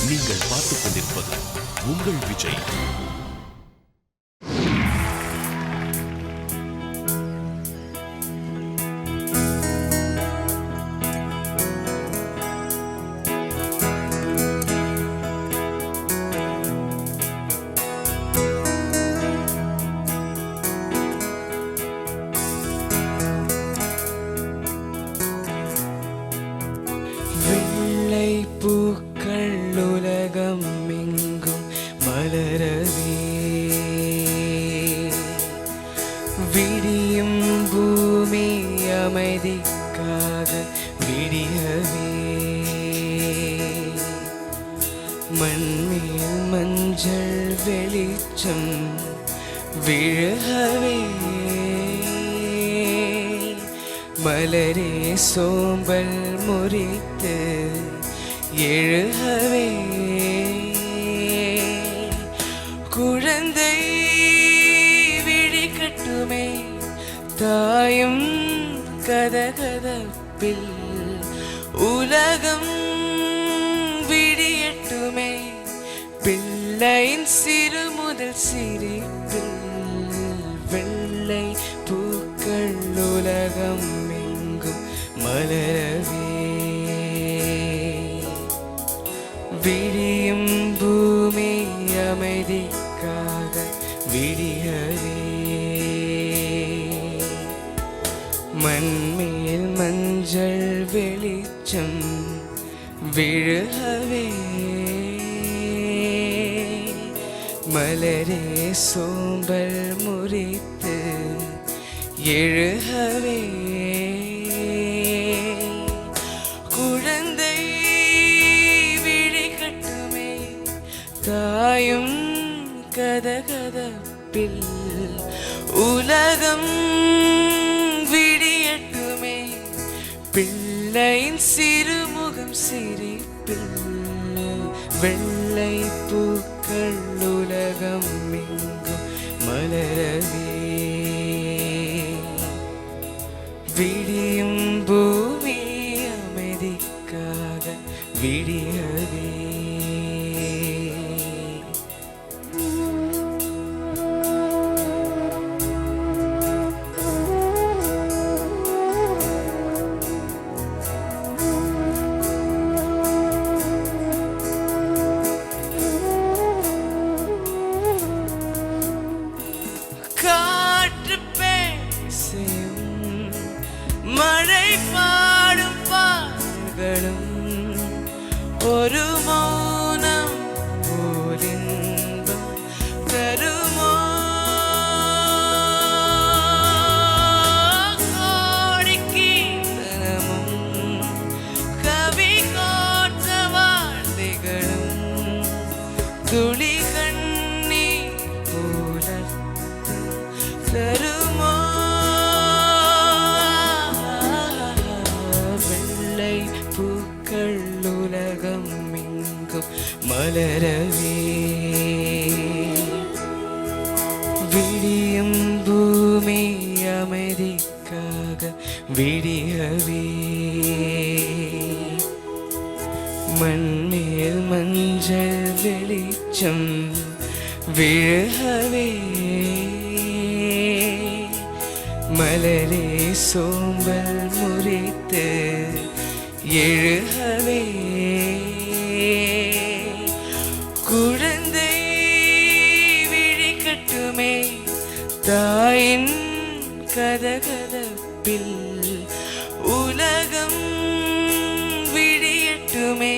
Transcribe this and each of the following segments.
நீங்கள் பார்த்துக் கொண்டிருப்பது உங்கள் விஜய். வெள்ளை பூக்கள் உலகம் எங்கும் மலரவே, விடியும் பூமி அமைதிக்காக விடியவே, மண்மேல் மஞ்சள் வெளிச்சம் விழவே, மலரே சோம்பல் முறித்து எழுகவே, குழந்தை விழிக்கட்டுமே தாயும் கதகதப்பில், உலகம் விடியட்டுமே பிள்ளையின் சிறு முதல் சிரிப்பில், வெள்ளை பூக்கள் உலகம் எங்கும் மலரவே, விடியும் பூமி அமைதிக்காக விடியவே, மண்மேல் மஞ்சள் வெளிச்சம் விழவே, மலரே சோம்பல் முறித்து எழுகவே, குழந்தை விழிக்கட்டுமே தாயும் கதகதப்பில், உலகம் விடியட்டுமே பிள்ளையின் சிறுமுகம் சிரிப்பில், வெள்ளை பூக்கள் உலகம் எங்கும் மலரவே, விடியும் பூமி அமைதிக்காக விடியவே. காற்று பேசும் மழை பாடும் பாடல்களும் ஒரு மௌனம் போலின்பம் தருமோ, கோடி கீர்த்தனமும் கவி கோர்த்த வார்த்தைகளும் துளி கண்ணீர் போலர்த்தம் தருமோ, வெள்ளை பூக்கள் உலகம் எங்கும் மலரவே, விடியும் பூமி அமைதிக்காக விடியவே, மண்மேல் மஞ்சள் வெளிச்சம் விழவே, மலரே சோம்பல் முறித்து எழுகவே, குழந்தை விழிக்கட்டுமே தாயின் கதகதப்பில், உலகம் விடியட்டுமே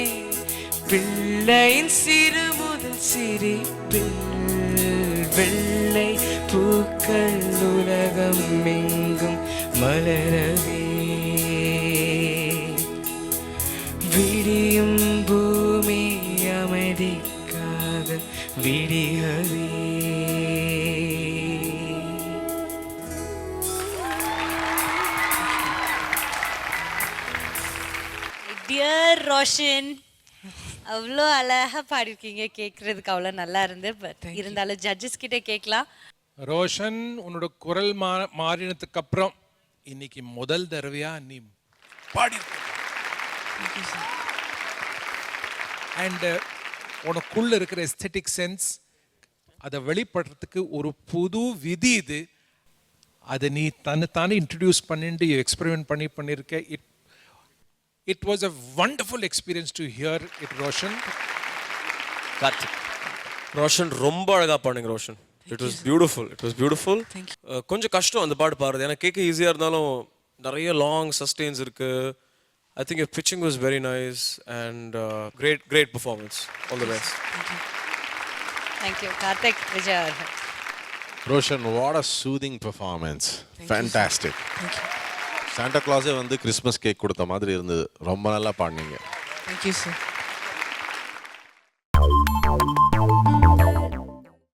பிள்ளையின் சிறு முதல் சிரிப்பில், வெள்ளை பூக்கள் உலகம் எங்கும் மலரவே, விடியும் பூமி அமைதிக்காக விடியவே. டியர் ரோஷன், அவ்வளோ அழகாக பாடிருக்கீங்க, கேட்குறதுக்கு அவ்வளோ நல்லா இருந்து. பட் இருந்தாலும் ஜட்ஜஸ் கிட்டே கேட்கலாம். ரோஷன், உன்னோட குரல் மாறினதுக்கு அப்புறம் இன்னைக்கு முதல் தடவையா நீ பாடி. அண்ட் உனக்குள்ள இருக்கிற எஸ்தெட்டிக் சென்ஸ் அதை வெளிப்படுறதுக்கு ஒரு புது விதி இது. அதை நீ தன்னைத்தானே இன்ட்ரடியூஸ் பண்ணிட்டு எக்ஸ்பெரிமெண்ட் பண்ணியிருக்க. It was a wonderful experience to hear it Roshan. Karthik, Roshan ரொம்ப அழகா பாடுங்க ரோஷன். It was beautiful. கொஞ்சம் கஷ்டம் அந்த பாட்டு பாடுறது, ஏன்னா கேட்க ஈஸியாக இருந்தாலும் நிறைய லாங் சஸ்டெயின்ஸ் இருக்கு. I think your pitching was very nice and great performance. All the best. Thank you. Karthik, Vijay. Roshan, what a soothing performance. Fantastic. Thank you. Santa Claus வந்து கிறிஸ்மஸ் கேக் கொடுத்த மாதிரி இருந்தது. ரொம்ப நல்லா பாடுனீங்க. Thank you, sir.